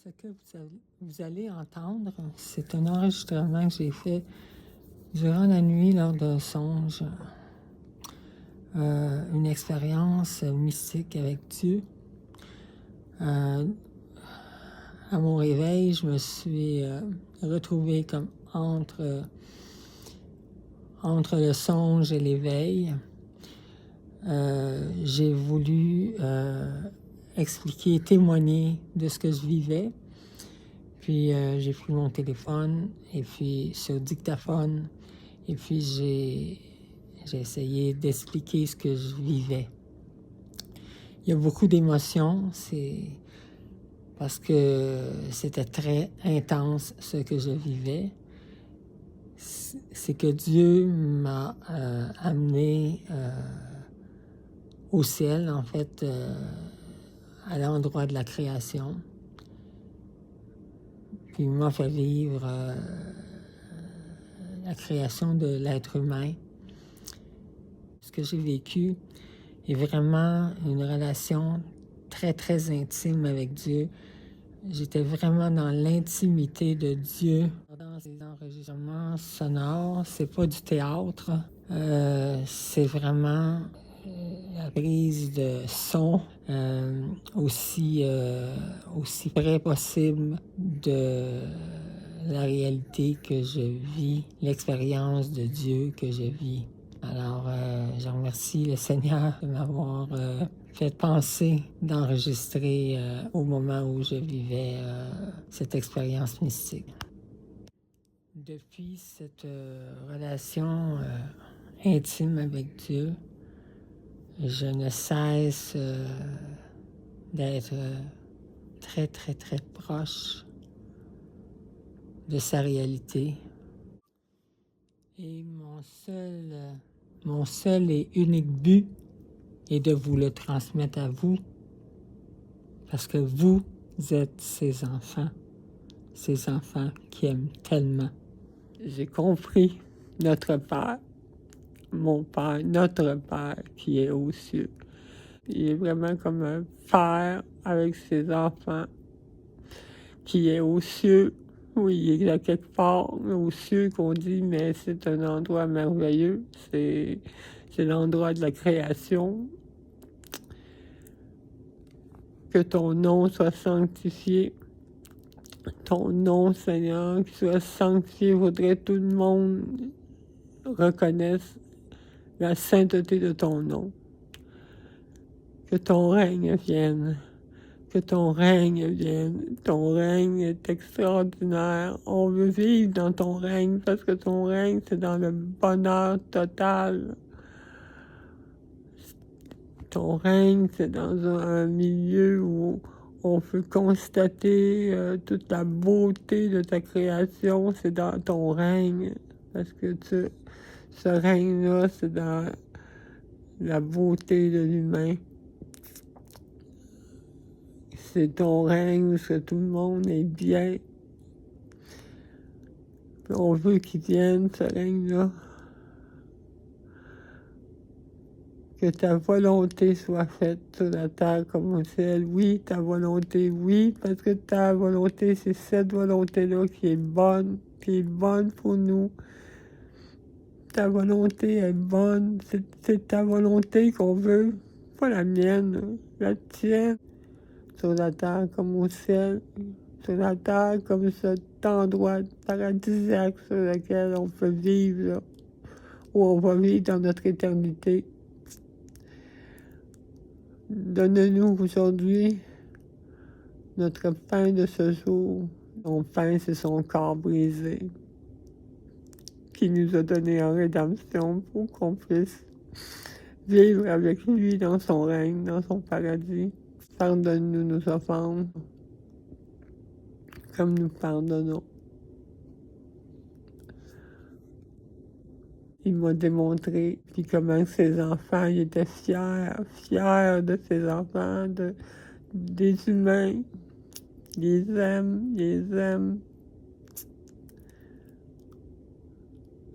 Ce que vous allez entendre, c'est un enregistrement que j'ai fait durant la nuit lors d'un songe, une expérience mystique avec Dieu. À mon réveil, je me suis retrouvée comme entre le songe et l'éveil. J'ai voulu expliquer, témoigner de ce que je vivais. Puis j'ai pris mon téléphone et puis sur dictaphone et puis j'ai essayé d'expliquer ce que je vivais. Il y a beaucoup d'émotions, c'est parce que c'était très intense ce que je vivais. C'est que Dieu m'a amené au ciel, en fait, à l'endroit de la création. Puis il m'a fait vivre la création de l'être humain. Ce que j'ai vécu est vraiment une relation très, très intime avec Dieu. J'étais vraiment dans l'intimité de Dieu. Dans ces enregistrements sonores, c'est pas du théâtre. C'est vraiment la prise de son aussi près possible de la réalité que je vis, l'expérience de Dieu que je vis. Alors, je remercie le Seigneur de m'avoir fait penser d'enregistrer au moment où je vivais cette expérience mystique. Depuis cette relation intime avec Dieu, je ne cesse d'être très, très, très proche de sa réalité. Et mon seul et unique but est de vous le transmettre à vous, parce que vous êtes ces enfants qui aiment tellement. J'ai compris notre Père, mon Père, notre Père qui est aux cieux. Il est vraiment comme un père avec ses enfants qui est aux cieux. Oui, il est à quelque part aux cieux qu'on dit, mais c'est un endroit merveilleux. C'est l'endroit de la création. Que ton nom soit sanctifié. Ton nom, Seigneur, qui soit sanctifié. Il faudrait que tout le monde reconnaisse la sainteté de ton nom. Que ton règne vienne. Que ton règne vienne. Ton règne est extraordinaire. On veut vivre dans ton règne parce que ton règne, c'est dans le bonheur total. Ton règne, c'est dans un milieu où on peut constater toute la beauté de ta création. C'est dans ton règne. Parce que ce règne-là, c'est dans la beauté de l'humain. C'est ton règne où tout le monde est bien. Puis on veut qu'il vienne, ce règne-là. Que ta volonté soit faite sur la terre comme au ciel. Oui, ta volonté, oui, parce que ta volonté, c'est cette volonté-là qui est bonne pour nous. Ta volonté est bonne, c'est ta volonté qu'on veut, pas la mienne, la tienne. Sur la terre comme au ciel, sur la terre comme cet endroit paradisiaque sur lequel on peut vivre, là, où on va vivre dans notre éternité. Donne-nous aujourd'hui notre pain de ce jour. Son pain, c'est son corps brisé, qui nous a donné en rédemption pour qu'on puisse vivre avec lui dans son règne, dans son paradis. Pardonne-nous nos offenses, comme nous pardonnons. Il m'a démontré puis comment ses enfants ils étaient fiers de ses enfants, des humains. Ils les aiment.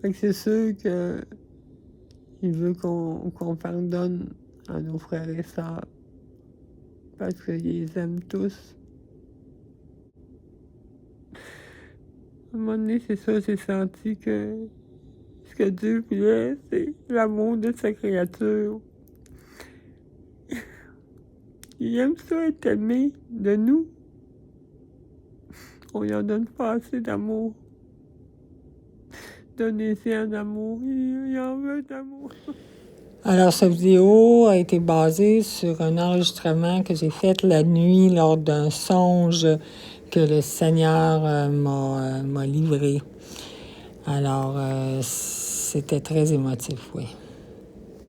Fait que c'est sûr qu'il veut qu'on pardonne à nos frères et sœurs, parce qu'ils les aiment tous. un moment donné, c'est ça, j'ai senti que ce que Dieu voulait, c'est l'amour de sa créature. Il aime ça être aimé de nous. On lui en donne pas assez d'amour. Donnez-y un amour, il en veut d'amour. Alors, cette vidéo a été basée sur un enregistrement que j'ai fait la nuit lors d'un songe que le Seigneur m'a livré. Alors, c'était très émotif, oui.